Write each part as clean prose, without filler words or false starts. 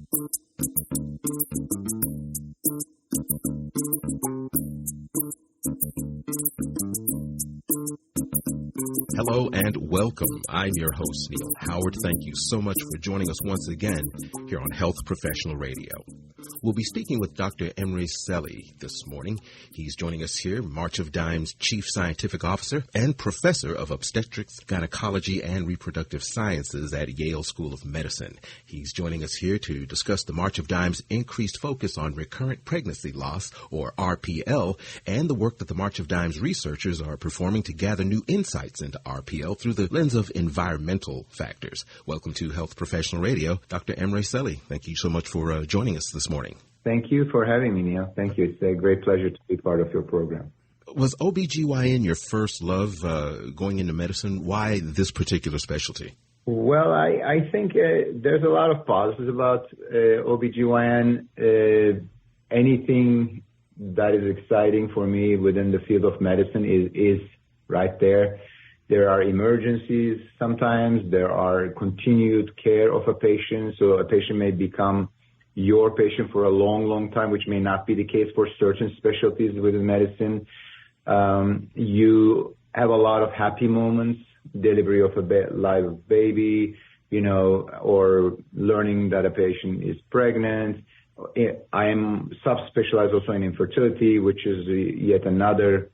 Hello and welcome. I'm your host, Neil Howard. Thank you so much for joining us once again here on Health Professional Radio. We'll be speaking with Dr. Emre Selli this morning. He's joining us here, March of Dimes Chief Scientific Officer and Professor of Obstetrics, Gynecology, and Reproductive Sciences at Yale School of Medicine. He's joining us here to discuss the March of Dimes' increased focus on recurrent pregnancy loss, or RPL, and the work that the March of Dimes researchers are performing to gather new insights into RPL through the lens of environmental factors. Welcome to Health Professional Radio, Dr. Emre Selli. Thank you so much for joining us this morning. Thank you for having me, Neil. Thank you. It's a great pleasure to be part of your program. Was OBGYN your first love going into medicine? Why this particular specialty? Well, I think there's a lot of positives about OBGYN. Anything that is exciting for me within the field of medicine is right there. There are emergencies sometimes. There are continued care of a patient. So a patient may become your patient for a long, long time, which may not be the case for certain specialties within medicine. You have a lot of happy moments, delivery of a live baby, or learning that a patient is pregnant. I am subspecialized also in infertility, which is yet another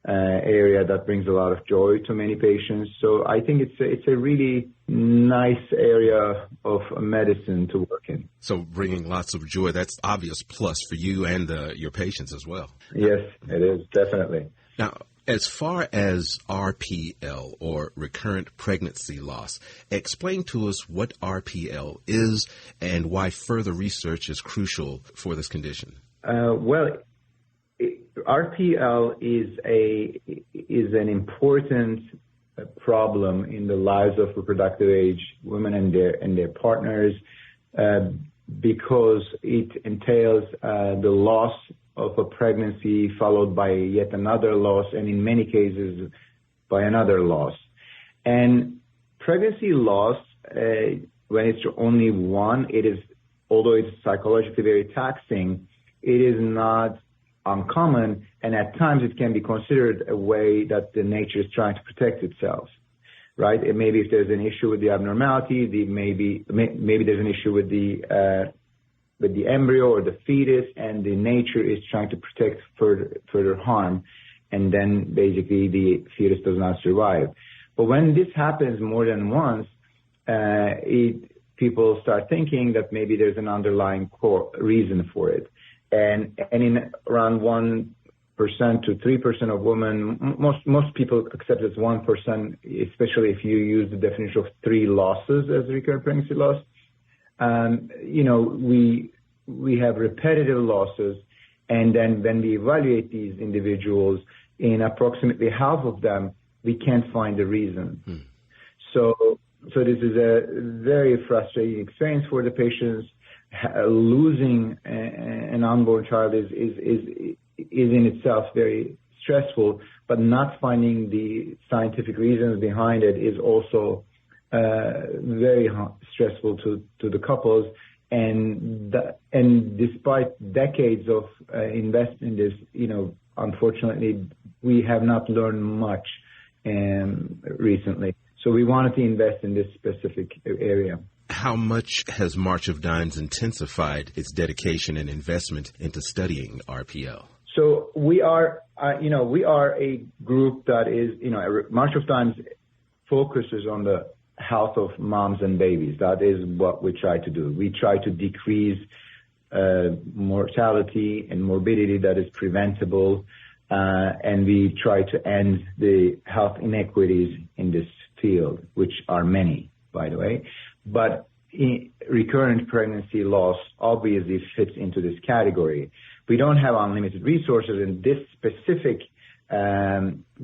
area that brings a lot of joy to many patients. So I think it's a really nice area of medicine to work in. So bringing lots of joy, that's obvious plus for you and your patients as well. Yes, it is, definitely. Now, as far as RPL, or recurrent pregnancy loss, explain to us what RPL is and why further research is crucial for this condition. RPL is an important problem in the lives of reproductive age women and their partners because it entails the loss of a pregnancy followed by yet another loss, and in many cases by another loss. And pregnancy loss, when it's only one, although it's psychologically very taxing, it is not uncommon, and at times it can be considered a way that the nature is trying to protect itself, right? Maybe if there's an issue with the abnormality, maybe there's an issue with the embryo or the fetus, and the nature is trying to protect further harm, and then basically the fetus does not survive. But when this happens more than once, people start thinking that maybe there's an underlying reason for it. And in around 1% to 3% of women, most people accept it's 1%, especially if you use the definition of 3 losses as recurrent pregnancy loss. We have repetitive losses, and then when we evaluate these individuals, in approximately half of them, we can't find the reason. So this is a very frustrating experience for the patients. Losing an unborn child is in itself very stressful, but not finding the scientific reasons behind it is also very stressful to the couples. And despite decades of investment in this, unfortunately, we have not learned much recently. So we wanted to invest in this specific area. How much has March of Dimes intensified its dedication and investment into studying RPL? So we are a group that is, March of Dimes focuses on the health of moms and babies. That is what we try to do. We try to decrease mortality and morbidity that is preventable, and we try to end the health inequities in this field, which are many, by the way. But recurrent pregnancy loss obviously fits into this category. We don't have unlimited resources in this specific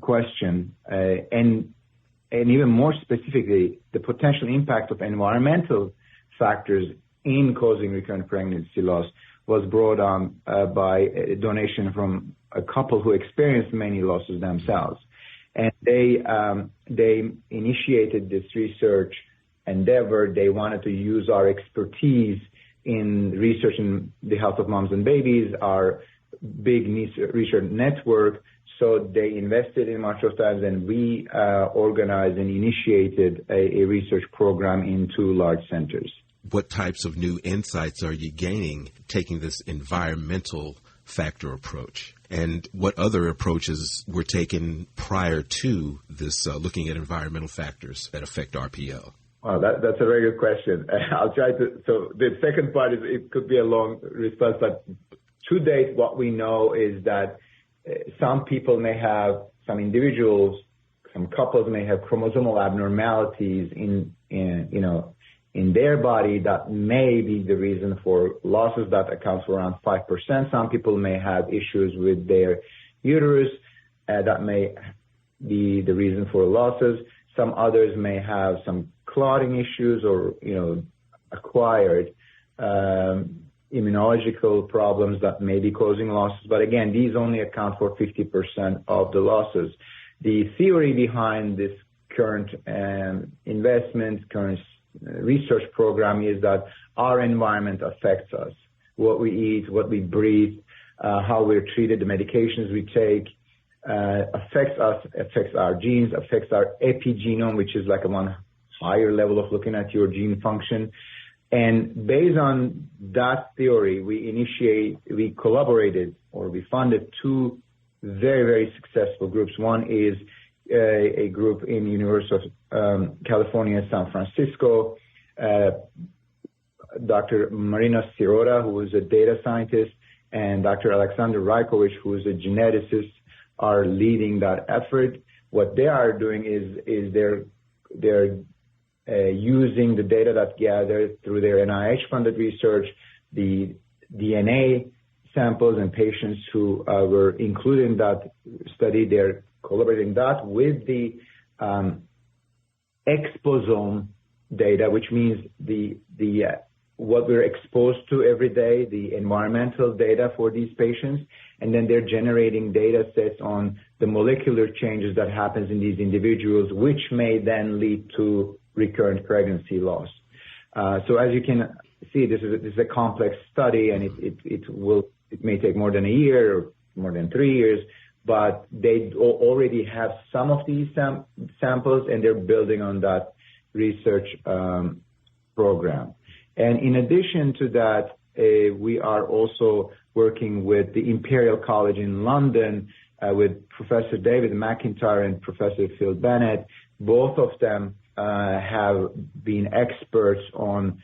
question, and even more specifically, the potential impact of environmental factors in causing recurrent pregnancy loss was brought on by a donation from a couple who experienced many losses themselves. And they initiated this research endeavor. They wanted to use our expertise in research in the health of moms and babies are big research network. So they invested in Marshall Studies, and we organized and initiated a research program in 2 large centers. What types of new insights are you gaining taking this environmental factor approach? And what other approaches were taken prior to this looking at environmental factors that affect RPL? Well, that's a very good question. I'll try to. So the second part is it could be a long response, but to date, what we know is that some people may have, some individuals, some couples may have chromosomal abnormalities in their body that may be the reason for losses. That accounts for around 5%. Some people may have issues with their uterus that may be the reason for losses. Some others may have some clotting issues or, acquired immunological problems that may be causing losses. But again, these only account for 50% of the losses. The theory behind this current investment, current research program is that our environment affects us. What we eat, what we breathe, how we're treated, the medications we take, affects us, affects our genes, affects our epigenome, which is like a one higher level of looking at your gene function. And based on that theory, we collaborated, or we funded 2 very, very successful groups. One is a group in University of California, San Francisco. Dr. Marina Sirota, who is a data scientist, and Dr. Alexander Rajkovic, who is a geneticist, are leading that effort. What they are doing is they're using the data that gathered through their NIH-funded research, the DNA samples and patients who were included in that study. They're collaborating that with the exposome data, which means what we're exposed to every day, the environmental data for these patients, and then they're generating data sets on the molecular changes that happens in these individuals, which may then lead to recurrent pregnancy loss. So as you can see, this is a complex study, and it may take more than a year or more than 3 years, but they already have some of these samples, and they're building on that research program. And in addition to that, we are also working with the Imperial College in London with Professor David McIntyre and Professor Phil Bennett. Both of them have been experts on